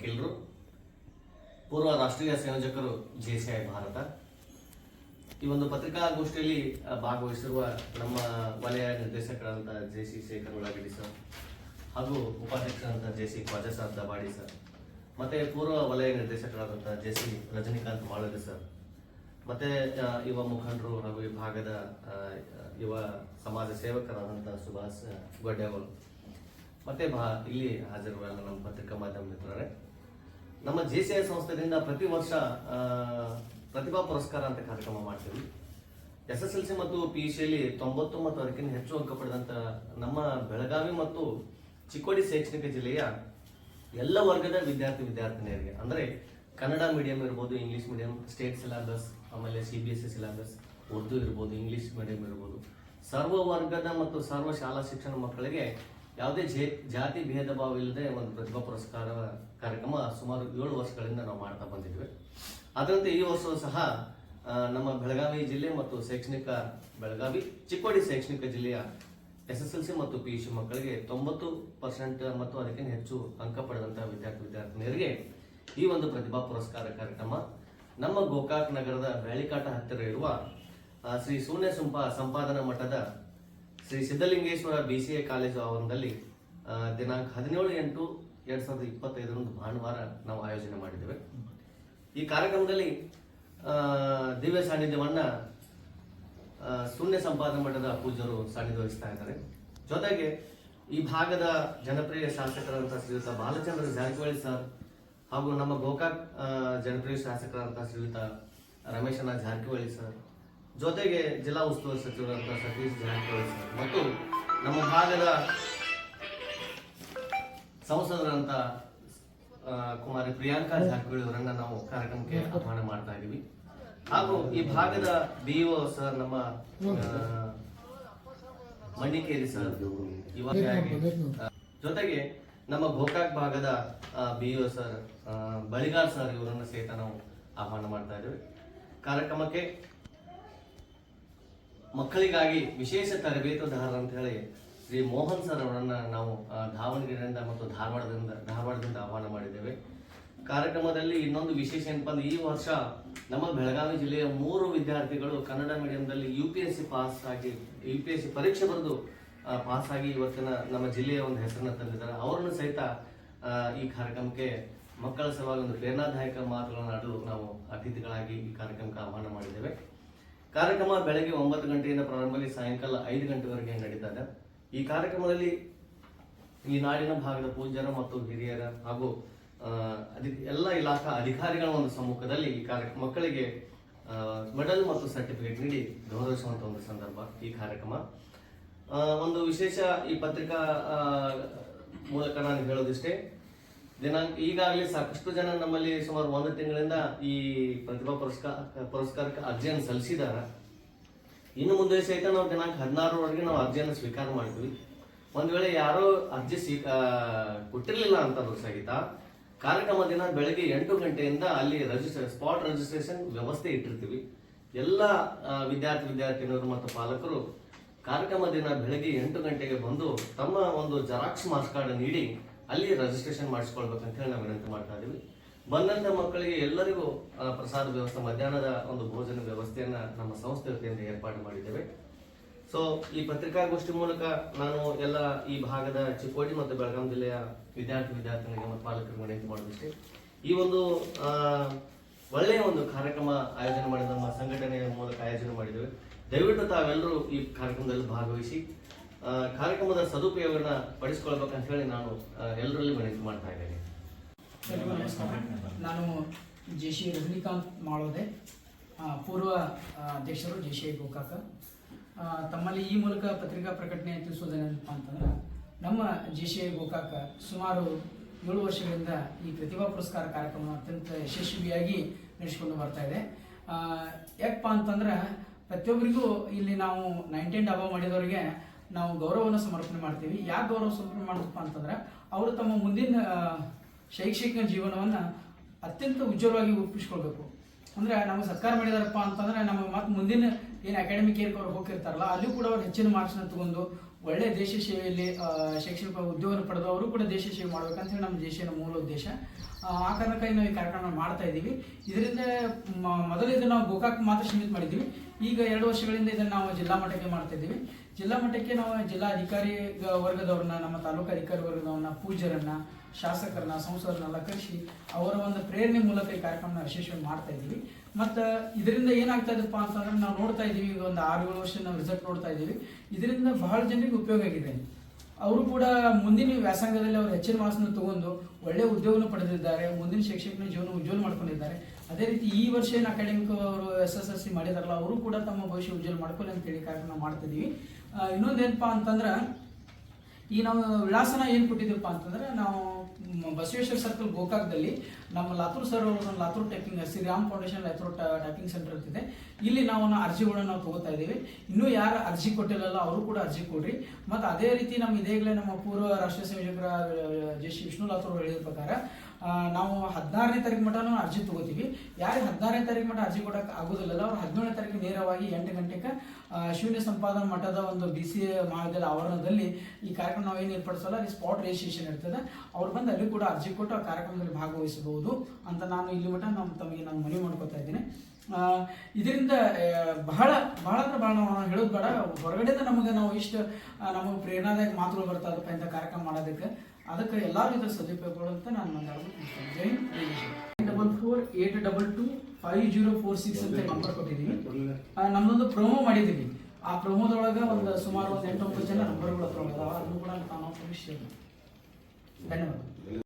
ವಕೀಲರು, ಪೂರ್ವ ರಾಷ್ಟ್ರೀಯ ಸಂಯೋಜಕರು JCI ಭಾರತ. ಈ ಒಂದು ಪತ್ರಿಕಾಗೋಷ್ಠಿಯಲ್ಲಿ ಭಾಗವಹಿಸಿರುವ ನಮ್ಮ ವಲಯ ನಿರ್ದೇಶಕರಾದಂಥ JC ಶೇಖರ್ ಉಳ್ಳಾಗಡ್ಡಿ ಸರ್ ಹಾಗೂ ಉಪಾಧ್ಯಕ್ಷರಾದಂಥ JC ಖ್ವಾಜಾ ಸಾಬ್ ದಬಾಡಿ ಸರ್, ಮತ್ತೆ ಪೂರ್ವ ವಲಯ ನಿರ್ದೇಶಕರಾದಂಥ JC ರಜನಿಕಾಂತ್ ಮಾಳವಿ ಸರ್, ಮತ್ತೆ ಯುವ ಮುಖಂಡರು ಹಾಗೂ ಈ ಭಾಗದ ಯುವ ಸಮಾಜ ಸೇವಕರಾದಂಥ ಸುಭಾಷ್ ಗೊಡ್ಡೆಗೋಲ್, ಮತ್ತೆ ಇಲ್ಲಿ ಹಾಜರಿರುವ ನಮ್ಮ ಪತ್ರಿಕಾ ಮಾಧ್ಯಮ ಮಿತ್ರರೇ, ನಮ್ಮ JCI ಸಂಸ್ಥೆಯಿಂದ ಪ್ರತಿ ವರ್ಷ ಪ್ರತಿಭಾ ಪುರಸ್ಕಾರ ಅಂತ ಕಾರ್ಯಕ್ರಮ ಮಾಡ್ತೀವಿ. SSLC ಮತ್ತು PUCಯಲ್ಲಿ 90 ಮತ್ತು ಅದಕ್ಕಿಂತ ಹೆಚ್ಚು ಅಂಕ ಪಡೆದಂತ ನಮ್ಮ ಬೆಳಗಾವಿ ಮತ್ತು ಚಿಕ್ಕೋಡಿ ಶೈಕ್ಷಣಿಕ ಜಿಲ್ಲೆಯ ಎಲ್ಲ ವರ್ಗದ ವಿದ್ಯಾರ್ಥಿನಿಯರಿಗೆ, ಅಂದ್ರೆ ಕನ್ನಡ ಮೀಡಿಯಂ ಇರ್ಬೋದು, ಇಂಗ್ಲಿಷ್ ಮೀಡಿಯಂ, ಸ್ಟೇಟ್ ಸಿಲೆಬಸ್, ಆಮೇಲೆ CBSE ಸಿಲೆಬಸ್, ಉರ್ದು ಇರ್ಬೋದು, ಇಂಗ್ಲಿಷ್ ಮೀಡಿಯಂ ಇರ್ಬೋದು, ಸರ್ವ ವರ್ಗದ ಮತ್ತು ಸರ್ವ ಶಾಲಾ ಶಿಕ್ಷಣ ಮಕ್ಕಳಿಗೆ ಯಾವುದೇ ಜಾತಿ ಭೇದ ಭಾವ ಇಲ್ಲದೆ ಒಂದು ಪ್ರತಿಭಾ ಪುರಸ್ಕಾರ ಕಾರ್ಯಕ್ರಮ ಸುಮಾರು 7 ವರ್ಷಗಳಿಂದ ನಾವು ಮಾಡ್ತಾ ಬಂದಿದ್ವಿ. ಅದರಂತೆ ಈ ವರ್ಷವೂ ಸಹ ನಮ್ಮ ಬೆಳಗಾವಿ ಜಿಲ್ಲೆ ಮತ್ತು ಬೆಳಗಾವಿ ಚಿಕ್ಕೋಡಿ ಶೈಕ್ಷಣಿಕ ಜಿಲ್ಲೆಯ SSLC ಮತ್ತು PUC ಮಕ್ಕಳಿಗೆ 90% ಮತ್ತು ಅದಕ್ಕಿಂತ ಹೆಚ್ಚು ಅಂಕ ಪಡೆದಂತಹ ವಿದ್ಯಾರ್ಥಿನಿಯರಿಗೆ ಈ ಒಂದು ಪ್ರತಿಭಾ ಪುರಸ್ಕಾರ ಕಾರ್ಯಕ್ರಮ ನಮ್ಮ ಗೋಕಾಕ್ ನಗರದ ಬ್ಯಾಳಿಕಾಟ ಹತ್ತಿರ ಇರುವ ಶ್ರೀ ಶೂನ್ಯ ಸಂಪಾದನಾ ಮಠದ ಶ್ರೀ ಸಿದ್ಧಲಿಂಗೇಶ್ವರ BCA ಕಾಲೇಜು ಆವರಣದಲ್ಲಿ ದಿನಾಂಕ 17/8/2025 ಭಾನುವಾರ ನಾವು ಆಯೋಜನೆ ಮಾಡಿದ್ದೇವೆ. ಈ ಕಾರ್ಯಕ್ರಮದಲ್ಲಿ ದಿವ್ಯ ಸಾನ್ನಿಧ್ಯವನ್ನ ಶೂನ್ಯ ಸಂಪಾದನಾ ಮಠದ ಪೂಜ್ಯರು ಸಾನ್ನಿಧ್ಯ ವಹಿಸ್ತಾ ಇದ್ದಾರೆ. ಜೊತೆಗೆ ಈ ಭಾಗದ ಜನಪ್ರಿಯ ಶಾಸಕರಾದಂತಹ ಶ್ರೀಯುತ ಬಾಲಚಂದ್ರ ಜಾರಕಿಹೊಳಿ ಸರ್ ಹಾಗೂ ನಮ್ಮ ಗೋಕಾಕ್ ಜನಪ್ರಿಯ ಶಾಸಕರಾದಂತಹ ಶ್ರೀಯುತ ರಮೇಶನ ಜಾರಕಿಹೊಳಿ ಸರ್, ಜೊತೆಗೆ ಜಿಲ್ಲಾ ಉಸ್ತುವಾರಿ ಸಚಿವರಾದಂತಹ ಸತೀಶ್ ಜಾರಕಿಹೊಳಿ ಸರ್ ಮತ್ತು ನಮ್ಮ ಭಾಗದ ಸಂಸದರಂತ ಕುಮಾರಿ ಪ್ರಿಯಾಂಕಾ ಜಾರಕಿಹೊಳಿ ಅವರನ್ನ ನಾವು ಕಾರ್ಯಕ್ರಮಕ್ಕೆ ಆಹ್ವಾನ ಮಾಡ್ತಾ ಇದ್ದೀವಿ. ಹಾಗೂ ಈ ಭಾಗದ BO ಸರ್ ನಮ್ಮ ಮಣ್ಣಿಕೇರಿ ಸರ್ ಜೊತೆಗೆ ನಮ್ಮ ಗೋಕಾಕ್ ಭಾಗದ BO ಸರ್ ಬಳಿಗಾರ್ ಸರ್ ಇವರನ್ನ ಸಹಿತ ನಾವು ಆಹ್ವಾನ ಮಾಡ್ತಾ ಇದ್ದೀವಿ. ಕಾರ್ಯಕ್ರಮಕ್ಕೆ ಮಕ್ಕಳಿಗಾಗಿ ವಿಶೇಷ ತರಬೇತುದಾರ ಅಂತ ಹೇಳಿ ಶ್ರೀ ಮೋಹನ್ ಸರ್ ಅವರನ್ನ ನಾವು ದಾವಣಗೆರೆಯಿಂದ ಮತ್ತು ಧಾರವಾಡದಿಂದ ಆಹ್ವಾನ ಮಾಡಿದ್ದೇವೆ. ಕಾರ್ಯಕ್ರಮದಲ್ಲಿ ಇನ್ನೊಂದು ವಿಶೇಷ ಏನಪ್ಪಾ ಅಂದ್ರೆ, ಈ ವರ್ಷ ನಮ್ಮ ಬೆಳಗಾವಿ ಜಿಲ್ಲೆಯ 3 ವಿದ್ಯಾರ್ಥಿಗಳು ಕನ್ನಡ ಮೀಡಿಯಂದಲ್ಲಿ UPSC ಪರೀಕ್ಷೆ ಬರೆದು ಪಾಸ್ ಆಗಿ ಇವತ್ತಿನ ನಮ್ಮ ಜಿಲ್ಲೆಯ ಒಂದು ಹೆಸರನ್ನ ತಂದಿದ್ದಾರೆ. ಅವರನ್ನು ಸಹಿತ ಈ ಕಾರ್ಯಕ್ರಮಕ್ಕೆ ಮಕ್ಕಳ ಸಲುವಾಗಿ ಒಂದು ಪ್ರೇರಣಾದಾಯಕ ಮಾತುಗಳನ್ನು ಆಡಲು ನಾವು ಅತಿಥಿಗಳಾಗಿ ಈ ಕಾರ್ಯಕ್ರಮಕ್ಕೆ ಆಹ್ವಾನ ಮಾಡಿದ್ದೇವೆ. ಕಾರ್ಯಕ್ರಮ ಬೆಳಗ್ಗೆ 9 ಗಂಟೆಯಿಂದ ಪ್ರಾರಂಭವಾಗಿ ಸಾಯಂಕಾಲ 5 ಗಂಟೆವರೆಗೆ ನಡೀತದೆ. ಈ ಕಾರ್ಯಕ್ರಮದಲ್ಲಿ ಈ ನಾಡಿನ ಭಾಗದ ಪೂಜ್ಯರ ಮತ್ತು ಹಿರಿಯರ ಹಾಗೂ ಎಲ್ಲ ಇಲಾಖಾ ಅಧಿಕಾರಿಗಳ ಒಂದು ಸಮ್ಮುಖದಲ್ಲಿ ಈ ಮಕ್ಕಳಿಗೆ ಮೆಡಲ್ ಮತ್ತು ಸರ್ಟಿಫಿಕೇಟ್ ನೀಡಿ ಗೌರವಿಸುವಂತ ಒಂದು ಸಂದರ್ಭ ಈ ಕಾರ್ಯಕ್ರಮ. ಒಂದು ವಿಶೇಷ ಈ ಪತ್ರಿಕಾ ಮೂಲಕ ನಾನು ಹೇಳೋದಿಷ್ಟೇ, ಈಗಾಗಲೇ ಸಾಕಷ್ಟು ಜನ ನಮ್ಮಲ್ಲಿ ಸುಮಾರು 1 ತಿಂಗಳಿಂದ ಈ ಪ್ರತಿಭಾ ಪುರಸ್ಕಾರಕ್ಕೆ ಅರ್ಜಿಯನ್ನು ಸಲ್ಲಿಸಿದಾರ. ಇನ್ನು ಮುಂದೆ ಸಹಿತ ನಾವು ದಿನಾಂಕ 16ರವರೆಗೆ ನಾವು ಅರ್ಜಿಯನ್ನು ಸ್ವೀಕಾರ ಮಾಡ್ತೀವಿ. ಒಂದ್ ವೇಳೆ ಯಾರೋ ಅರ್ಜಿ ಕೊಟ್ಟಿರ್ಲಿಲ್ಲ ಅಂತಂದ್ರೂ ಸಹಿತ ಕಾರ್ಯಕ್ರಮ ದಿನ ಬೆಳಗ್ಗೆ 8 ಗಂಟೆಯಿಂದ ಅಲ್ಲಿ ಸ್ಪಾಟ್ ರಿಜಿಸ್ಟ್ರೇಷನ್ ವ್ಯವಸ್ಥೆ ಇಟ್ಟಿರ್ತೀವಿ. ಎಲ್ಲ ವಿದ್ಯಾರ್ಥಿನಿಯರು ಮತ್ತು ಪಾಲಕರು ಕಾರ್ಯಕ್ರಮ ದಿನ ಬೆಳಗ್ಗೆ 8 ಗಂಟೆಗೆ ಬಂದು ತಮ್ಮ ಒಂದು ಜೆರಾಕ್ಸ್ ಮಾರ್ಕ್ಸ್ ಕಾರ್ಡ್ ನೀಡಿ ಅಲ್ಲಿ ರಿಜಿಸ್ಟ್ರೇಷನ್ ಮಾಡಿಸ್ಕೊಳ್ಬೇಕಂತ ಹೇಳಿ ನಾವು ವಿನಂತಿ ಮಾಡ್ತಾ ಇದೀವಿ. ಬಂದಂತ ಮಕ್ಕಳಿಗೆ ಎಲ್ಲರಿಗೂ ಪ್ರಸಾದ ವ್ಯವಸ್ಥೆ, ಮಧ್ಯಾಹ್ನದ ಒಂದು ಭೋಜನ ವ್ಯವಸ್ಥೆಯನ್ನ ನಮ್ಮ ಸಂಸ್ಥೆ ವತಿಯಿಂದ ಏರ್ಪಾಡು ಮಾಡಿದ್ದೇವೆ. ಸೊ ಈ ಪತ್ರಿಕಾಗೋಷ್ಠಿ ಮೂಲಕ ನಾನು ಎಲ್ಲ ಈ ಭಾಗದ ಚಿಕ್ಕೋಡಿ ಮತ್ತು ಬೆಳಗಾವಿ ಜಿಲ್ಲೆಯ ವಿದ್ಯಾರ್ಥಿನಿಗೆ ಮತ್ತು ಪಾಲಕರಿಗೆ ವಿನಂತಿ ಮಾಡೋದಿಷ್ಟೇ, ಈ ಒಂದು ಒಳ್ಳೆಯ ಒಂದು ಕಾರ್ಯಕ್ರಮ ಆಯೋಜನೆ ಮಾಡಿದ ನಮ್ಮ ಸಂಘಟನೆಯ ಮೂಲಕ ಆಯೋಜನೆ ಮಾಡಿದ್ದೇವೆ. ದಯವಿಟ್ಟು ತಾವೆಲ್ಲರೂ ಈ ಕಾರ್ಯಕ್ರಮದಲ್ಲಿ ಭಾಗವಹಿಸಿ ಕಾರ್ಯಕ್ರಮದ ಸದುಪಯೋಗನ ಪಡಿಸ್ಕೊಳ್ಬೇಕಂತ ಹೇಳಿ ನಾನು ಎಲ್ಲರಲ್ಲಿ ವಿನಂತಿ ಮಾಡ್ತಾ ಇದ್ದೇನೆ. ನಾನು JC ರಜನಿಕಾಂತ್ ಮಾಳೋದೆ, ಪೂರ್ವ ಅಧ್ಯಕ್ಷರು JCI ಗೋಕಾಕ. ತಮ್ಮಲ್ಲಿ ಈ ಮೂಲಕ ಪತ್ರಿಕಾ ಪ್ರಕಟಣೆ ತಿಳಿಸೋದೇನಪ್ಪ ಅಂತಂದ್ರೆ, ನಮ್ಮ JCI ಗೋಕಾಕ ಸುಮಾರು 7 ವರ್ಷಗಳಿಂದ ಈ ಪ್ರತಿಭಾ ಪುರಸ್ಕಾರ ಕಾರ್ಯಕ್ರಮ ಅತ್ಯಂತ ಯಶಸ್ವಿಯಾಗಿ ನಡೆಸಿಕೊಂಡು ಬರ್ತಾ ಇದೆ. ಯಾಕಪ್ಪ ಅಂತಂದ್ರೆ, ಪ್ರತಿಯೊಬ್ಬರಿಗೂ ಇಲ್ಲಿ ನಾವು 19 ಅಬವ್ ಮಾಡಿದವರಿಗೆ ನಾವು ಗೌರವವನ್ನು ಸಮರ್ಪಣೆ ಮಾಡ್ತೀವಿ. ಯಾಕೆ ಗೌರವ ಸಮರ್ಪಣೆ ಮಾಡಬೇಕಪ್ಪ ಅಂತಂದ್ರೆ, ಅವರು ತಮ್ಮ ಮುಂದಿನ ಶೈಕ್ಷಣಿಕ ಜೀವನವನ್ನು ಅತ್ಯಂತ ಉಜ್ವಲವಾಗಿ ರೂಪಿಸ್ಕೊಳ್ಬೇಕು. ಅಂದ್ರೆ ನಮಗೆ ಸರ್ಕಾರ ಮಾಡಿದಾರಪ್ಪ ಅಂತಂದ್ರೆ, ನಮಗೆ ಮತ್ತೆ ಮುಂದಿನ ಏನು ಅಕಾಡೆಮಿಕ್ ಇಯರ್ಗೆ ಅವ್ರು ಹೋಗಿರ್ತಾರಲ್ಲ, ಅಲ್ಲಿ ಕೂಡ ಅವ್ರು ಹೆಚ್ಚಿನ ಮಾರ್ಕ್ಸ್ನ ತಗೊಂಡು ಒಳ್ಳೆ ದೇಶ ಸೇವೆಯಲ್ಲಿ ಶೈಕ್ಷಣಿಕ ಉದ್ಯೋಗ ಪಡೆದು ಅವರು ಕೂಡ ದೇಶ ಸೇವೆ ಮಾಡ್ಬೇಕಂತ ಹೇಳಿ ನಮ್ಮ ದೇಶದ ಮೂಲ ಉದ್ದೇಶ. ಆ ಕಾರಣಕ್ಕಾಗಿ ನಾವು ಈ ಕಾರ್ಯಕ್ರಮ ಮಾಡ್ತಾ ಇದ್ದೀವಿ. ಇದರಿಂದ ಮೊದಲು ಇದನ್ನು ನಾವು ಗೋಕಾಕ್ ಮಾತ್ರ ಸೀಮಿತ ಮಾಡಿದ್ದೀವಿ. ಈಗ 2 ವರ್ಷಗಳಿಂದ ಇದನ್ನು ನಾವು ಜಿಲ್ಲಾ ಮಟ್ಟಕ್ಕೆ ಮಾಡ್ತಾ ಇದ್ದೀವಿ. ಜಿಲ್ಲಾ ಮಟ್ಟಕ್ಕೆ ನಾವು ಜಿಲ್ಲಾ ಅಧಿಕಾರಿ ವರ್ಗದವ್ರನ್ನ, ನಮ್ಮ ತಾಲೂಕು ಅಧಿಕಾರಿ ವರ್ಗದವ್ರನ್ನ, ಪೂಜ್ಯರನ್ನ, ಶಾಸಕರನ್ನ, ಸಂಸದರನ್ನೆಲ್ಲ ಕರೆಸಿ ಅವರ ಒಂದು ಪ್ರೇರಣೆ ಮೂಲಕ ಈ ಕಾರ್ಯಕ್ರಮ ಯಶಸ್ವಿ ಮಾಡ್ತಾ ಇದ್ದೀವಿ. ಮತ್ತು ಇದರಿಂದ ಏನಾಗ್ತಾ ಇದೆಪ್ಪ ಅಂತಂದ್ರೆ ನಾವು ನೋಡ್ತಾ ಇದ್ದೀವಿ, ಈಗ ಒಂದು 6-7 ವರ್ಷ ನಾವು ರಿಸಲ್ಟ್ ನೋಡ್ತಾ ಇದ್ದೀವಿ. ಇದರಿಂದ ಬಹಳ ಜನರಿಗೆ ಉಪಯೋಗ ಆಗಿದೆ. ಅವರು ಕೂಡ ಮುಂದಿನ ವ್ಯಾಸಂಗದಲ್ಲಿ ಅವರು ಹೆಚ್ಚಿನ ಮಾರ್ಕ್ಸ್ನ ತಗೊಂಡು ಒಳ್ಳೆಯ ಉದ್ಯೋಗವನ್ನು ಪಡೆದಿದ್ದಾರೆ, ಮುಂದಿನ ಶೈಕ್ಷಣಿಕ ಜೀವನ ಉಜ್ವಲ ಮಾಡ್ಕೊಂಡಿದ್ದಾರೆ. ಅದೇ ರೀತಿ ಈ ವರ್ಷ ಏನು ಅಕಾಡೆಮಿಕ್ ಅವರು SSLC ಮಾಡಿದಾರಲ್ಲ, ಅವರು ಕೂಡ ತಮ್ಮ ಭವಿಷ್ಯ ಉಜ್ವಲ ಮಾಡ್ಕೊಳ್ಳಿ ಅಂತೇಳಿ ಕಾರ್ಯಕ್ರಮ ಮಾಡ್ತಿದ್ದೀವಿ. ಇನ್ನೊಂದೇನಪ್ಪ ಅಂತಂದ್ರೆ, ಈ ನಾವು ವಿಳಾಸನ ಏನು ಕೊಟ್ಟಿದ್ದೀವಪ್ಪ ಅಂತಂದ್ರೆ, ನಾವು ಬಸವೇಶ್ವರ ಸರ್ಕಲ್ ಗೋಕಾಕ್ದಲ್ಲಿ ನಮ್ಮ ಲಾತೂರ್ ಸರ್ ಅವರು Latur typing Shriram foundation Latur typing centre ಇರ್ತಿದೆ. ಇಲ್ಲಿ ನಾವು ಅರ್ಜಿಗಳನ್ನ ನಾವು ತಗೋತಾ ಇದ್ದೀವಿ. ಇನ್ನೂ ಯಾರು ಅರ್ಜಿ ಕೊಟ್ಟಿಲ್ಲಲ್ಲ ಅವರು ಕೂಡ ಅರ್ಜಿ ಕೊಡ್ರಿ. ಮತ್ತು ಅದೇ ರೀತಿ ನಮ್ಮ ಇದೇಗಲೇ ನಮ್ಮ ಪೂರ್ವ ರಾಷ್ಟ್ರೀಯ ಸಂಯೋಜಕರ ಜೆ.ಸಿ. ವಿಷ್ಣು ಲಾತೂರ್ ಹೇಳಿದ ಪ್ರಕಾರ ನಾವು 16ನೇ ತಾರೀಕು ಮಟ್ಟ ನಾವು ಅರ್ಜಿ ತಗೋತೀವಿ. ಯಾರಿಗೆ 16ನೇ ತಾರೀಕು ಮಟ್ಟ ಅರ್ಜಿ ಕೊಡೋಕೆ ಆಗೋದಿಲ್ಲ ಅವ್ರು 17ನೇ ತಾರೀಕು ನೇರವಾಗಿ 8 ಗಂಟೆಗೆ ಶೂನ್ಯ ಸಂಪಾದನಾ ಮಠದ ಒಂದು BCA ಮಹಾವಿದ್ಯಾಲಯ ಆವರಣದಲ್ಲಿ ಈ ಕಾರ್ಯಕ್ರಮ ನಾವು ಏನು ಏರ್ಪಡಿಸಲ್ಲ, ಅಲ್ಲಿ ಸ್ಪಾಟ್ ರಿಜಿಸ್ಟ್ರೇಷನ್ ಇರ್ತದೆ. ಅವ್ರು ಬಂದು ಅಲ್ಲಿ ಕೂಡ ಅರ್ಜಿ ಕೊಟ್ಟು ಆ ಕಾರ್ಯಕ್ರಮದಲ್ಲಿ ಭಾಗವಹಿಸಬಹುದು ಅಂತ ನಾನು ಇಲ್ಲಿ ಮಟ್ಟ ತಮಗೆ ನಾನು ಮನವಿ ಮಾಡ್ಕೊತಾ ಇದ್ದೀನಿ. ಇದರಿಂದ ಬಹಳ ಅಂದ್ರೆ ಬಹಳ ನಾವು ಹೇಳೋದು ಬೇಡ, ಹೊರಗಡೆದ ನಮಗೆ ನಾವು ಇಷ್ಟು ನಮಗೆ ಪ್ರೇರಣಾದಾಯಕ ಮಾತುಗಳು ಬರ್ತಾ ಇದಪ್ಪ ಇಂಥ ಕಾರ್ಯಕ್ರಮ ಮಾಡೋದಕ್ಕೆ. ಅದಕ್ಕೆ ಎಲ್ಲರೂ ಇದರ ಸದುಪಯೋಗಗಳು ಅಂತ ನಾನು ಮಾತಾಡ್ಬೋದು. ಜೈ ಹಿಂದ್. 9448225046 ಅಂತ ನಂಬರ್ ಕೊಟ್ಟಿದ್ದೀವಿ. ನಮ್ಮದೊಂದು ಪ್ರೊಮೋ ಮಾಡಿದ್ದೀವಿ. ಆ ಪ್ರೊಮೋದೊಳಗೆ ಒಂದು ಸುಮಾರು 8-9 ಜನ ನಂಬರ್ಗಳು ಹತ್ರ ಅದಾವ. ಅದನ್ನು ಕೂಡ ನಾವು ಧನ್ಯವಾದ.